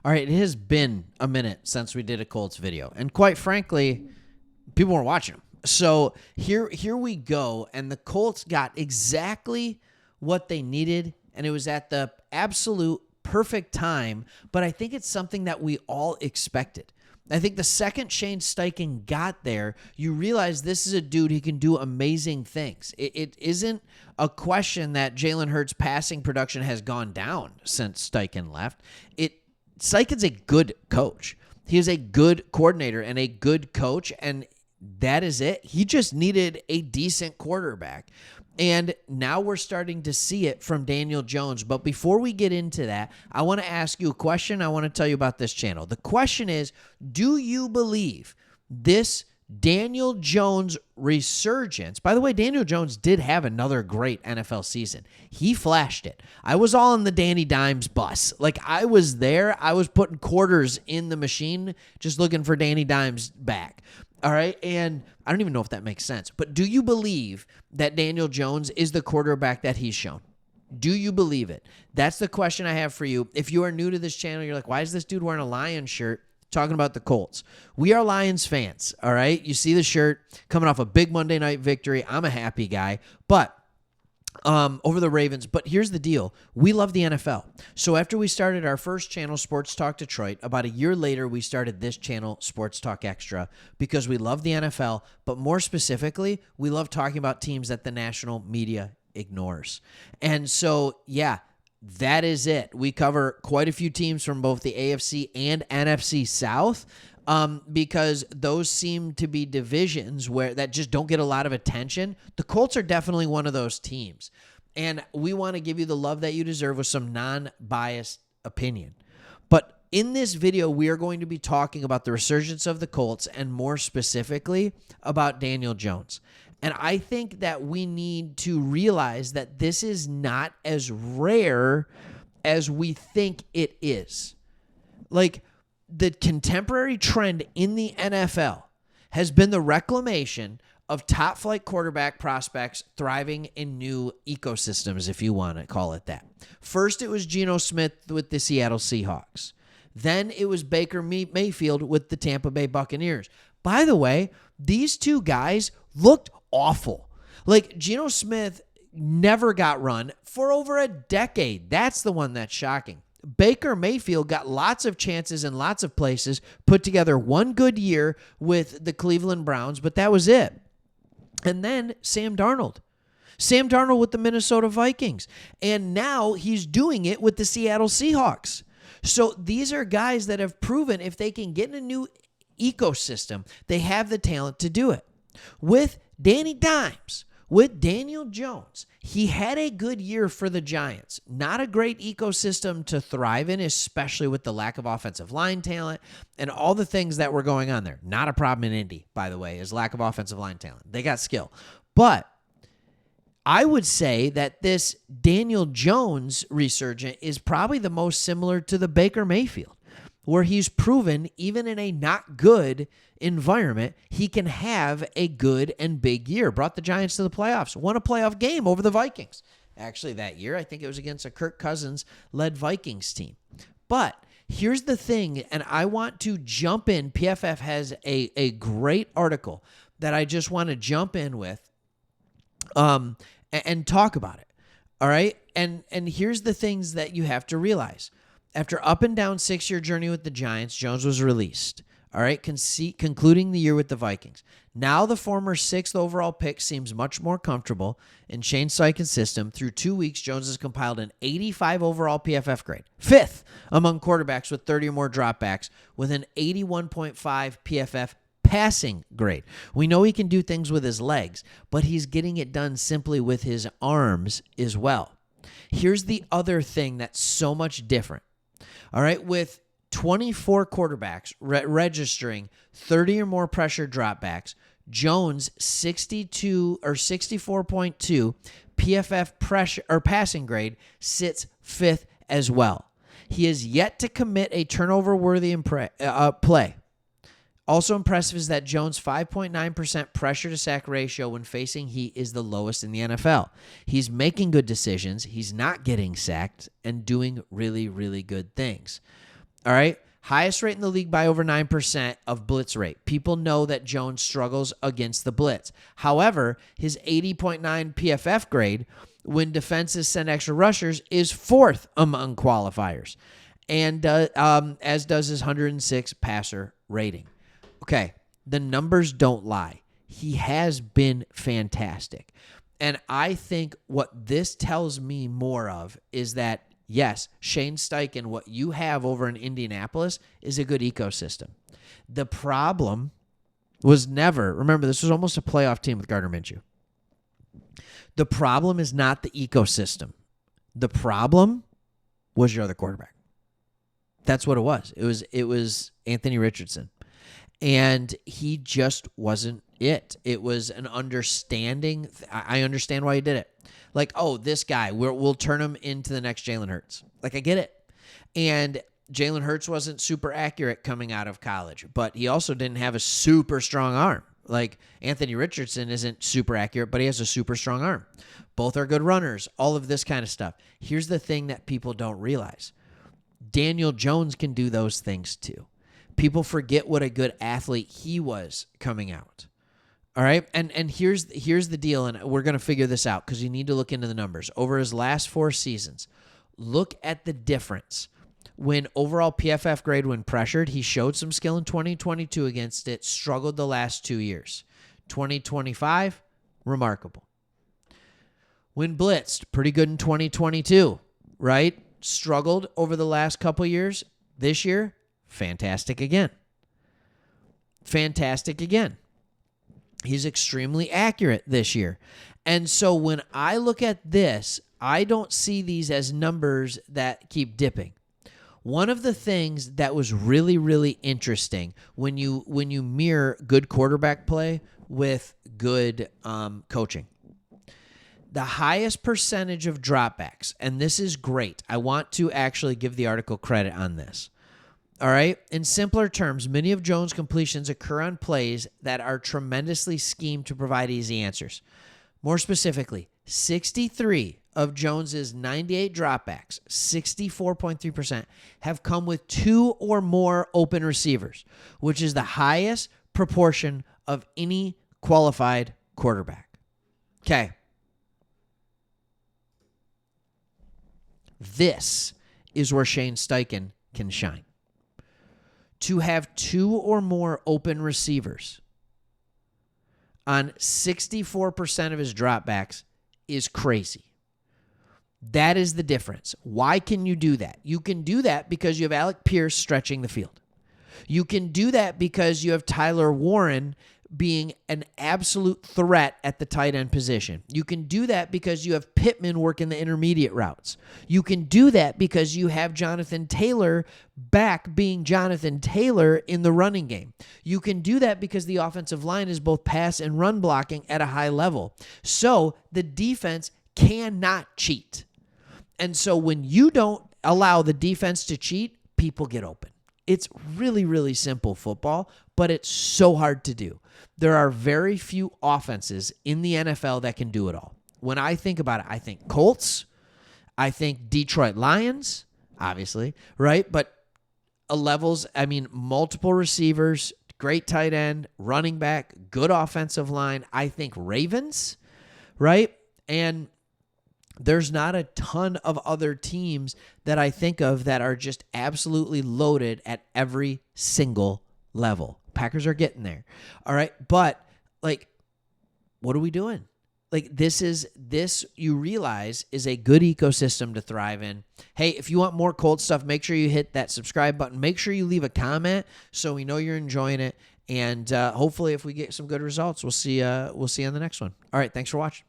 All right, it has been a minute since we did a Colts video, and quite frankly, people weren't watching them. So here we go, and the Colts got exactly what they needed, and it was at the absolute perfect time. But I think it's something that we all expected. I think the second Shane Steichen got there, you realize this is a dude who can do amazing things. It isn't a question that Jalen Hurts' passing production has gone down since Steichen left. Steichen's a good coach. He is a good coordinator and a good coach, and that is it. He just needed a decent quarterback. And now we're starting to see it from Daniel Jones. But before we get into that, I want to ask you a question. I want to tell you about this channel. The question is, do you believe this Daniel Jones resurgence? By the way, Daniel Jones did have another great NFL season. He flashed it. I was all on the Danny Dimes bus. Like, I was there. I was putting quarters in the machine just looking for Danny Dimes back. All right, and I don't even know if that makes sense, but do you believe that Daniel Jones is the quarterback that he's shown? Do you believe it? That's the question I have for you. If you are new to this channel, you're like, why is this dude wearing a Lions shirt talking about the Colts? We are Lions fans, all right? You see the shirt coming off a big Monday night victory. I'm a happy guy, but over the Ravens. But here's the deal. We love the NFL. So after we started our first channel, Sports Talk Detroit, about a year later, we started this channel, Sports Talk Extra, because we love the NFL, but more specifically, we love talking about teams that the national media ignores. And so, yeah, that is it. We cover quite a few teams from both the AFC and NFC South. Because those seem to be divisions that just don't get a lot of attention. The Colts are definitely one of those teams. And we want to give you the love that you deserve with some non-biased opinion. But in this video, we are going to be talking about the resurgence of the Colts and more specifically about Daniel Jones. And I think that we need to realize that this is not as rare as we think it is. Like, the contemporary trend in the NFL has been the reclamation of top-flight quarterback prospects thriving in new ecosystems, if you want to call it that. First, it was Geno Smith with the Seattle Seahawks. Then it was Baker Mayfield with the Tampa Bay Buccaneers. By the way, these two guys looked awful. Like, Geno Smith never got run for over a decade. That's the one that's shocking. Baker Mayfield got lots of chances in lots of places, put together one good year with the Cleveland Browns, but that was it. And then Sam Darnold with the Minnesota Vikings. And now he's doing it with the Seattle Seahawks. So these are guys that have proven if they can get in a new ecosystem, they have the talent to do it. With Danny Dimes, with Daniel Jones, he had a good year for the Giants. Not a great ecosystem to thrive in, especially with the lack of offensive line talent and all the things that were going on there. Not a problem in Indy, by the way, is lack of offensive line talent. They got skill. But I would say that this Daniel Jones resurgence is probably the most similar to the Baker Mayfield, where he's proven, even in a not good environment, he can have a good and big year. Brought the Giants to the playoffs, won a playoff game over the Vikings. Actually, that year, I think it was against a Kirk Cousins-led Vikings team. But here's the thing, and I want to jump in. PFF has a great article that I just want to jump in with and talk about it. All right? And here's the things that you have to realize. After up and down 6-year journey with the Giants, Jones was released. All right, concluding the year with the Vikings. Now the former 6th overall pick seems much more comfortable in Shane Steichen's system. Through 2 weeks, Jones has compiled an 85 overall PFF grade, 5th among quarterbacks with 30 or more dropbacks, with an 81.5 PFF passing grade. We know he can do things with his legs, but he's getting it done simply with his arms as well. Here's the other thing that's so much different. All right, with 24 quarterbacks registering 30 or more pressure dropbacks, Jones 62 or 64.2 PFF pressure or passing grade sits 5th as well. He has yet to commit a turnover-worthy play. Also impressive is that Jones' 5.9% pressure-to-sack ratio when facing heat is the lowest in the NFL. He's making good decisions, he's not getting sacked, and doing really, really good things. All right. Highest rate in the league by over 9% of blitz rate. People know that Jones struggles against the blitz. However, his 80.9 PFF grade when defenses send extra rushers is 4th among qualifiers, and as does his 106 passer rating. Okay, the numbers don't lie. He has been fantastic. And I think what this tells me more of is that, yes, Shane Steichen, what you have over in Indianapolis is a good ecosystem. The problem was never, remember, this was almost a playoff team with Gardner Minshew. The problem is not the ecosystem. The problem was your other quarterback. That's what it was. It was Anthony Richardson. And he just wasn't it. It was an understanding. I understand why he did it. Like, oh, this guy, we'll turn him into the next Jalen Hurts. Like, I get it. And Jalen Hurts wasn't super accurate coming out of college, but he also didn't have a super strong arm. Like, Anthony Richardson isn't super accurate, but he has a super strong arm. Both are good runners, all of this kind of stuff. Here's the thing that people don't realize. Daniel Jones can do those things too. People forget what a good athlete he was coming out. All right? And here's the deal, and we're going to figure this out because you need to look into the numbers. Over his last 4 seasons, look at the difference. When overall PFF grade when pressured, he showed some skill in 2022 against it, struggled the last 2 years. 2025, remarkable. When blitzed, pretty good in 2022, right? Struggled over the last couple years. This year, fantastic again. Fantastic again. He's extremely accurate this year. And so when I look at this, I don't see these as numbers that keep dipping. One of the things that was really, really interesting when you mirror good quarterback play with good coaching, the highest percentage of dropbacks, and this is great. I want to actually give the article credit on this. All right? In simpler terms, many of Jones' completions occur on plays that are tremendously schemed to provide easy answers. More specifically, 63 of Jones's 98 dropbacks, 64.3%, have come with 2 or more open receivers, which is the highest proportion of any qualified quarterback. Okay. This is where Shane Steichen can shine. To have 2 or more open receivers on 64% of his dropbacks is crazy. That is the difference. Why can you do that? You can do that because you have Alec Pierce stretching the field. You can do that because you have Tyler Warren being an absolute threat at the tight end position. You can do that because you have Pittman working the intermediate routes. You can do that because you have Jonathan Taylor back being Jonathan Taylor in the running game. You can do that because the offensive line is both pass and run blocking at a high level. So the defense cannot cheat. And so when you don't allow the defense to cheat, people get open. It's really, really simple football, but it's so hard to do. There are very few offenses in the NFL that can do it all. When I think about it, I think Colts, I think Detroit Lions, obviously, right? But multiple receivers, great tight end, running back, good offensive line. I think Ravens, right? And there's not a ton of other teams that I think of that are just absolutely loaded at every single level. Packers are getting there. All right. But what are we doing? This you realize is a good ecosystem to thrive in. Hey, if you want more Colts stuff, make sure you hit that subscribe button. Make sure you leave a comment so we know you're enjoying it. And hopefully if we get some good results, we'll see you on the next one. All right. Thanks for watching.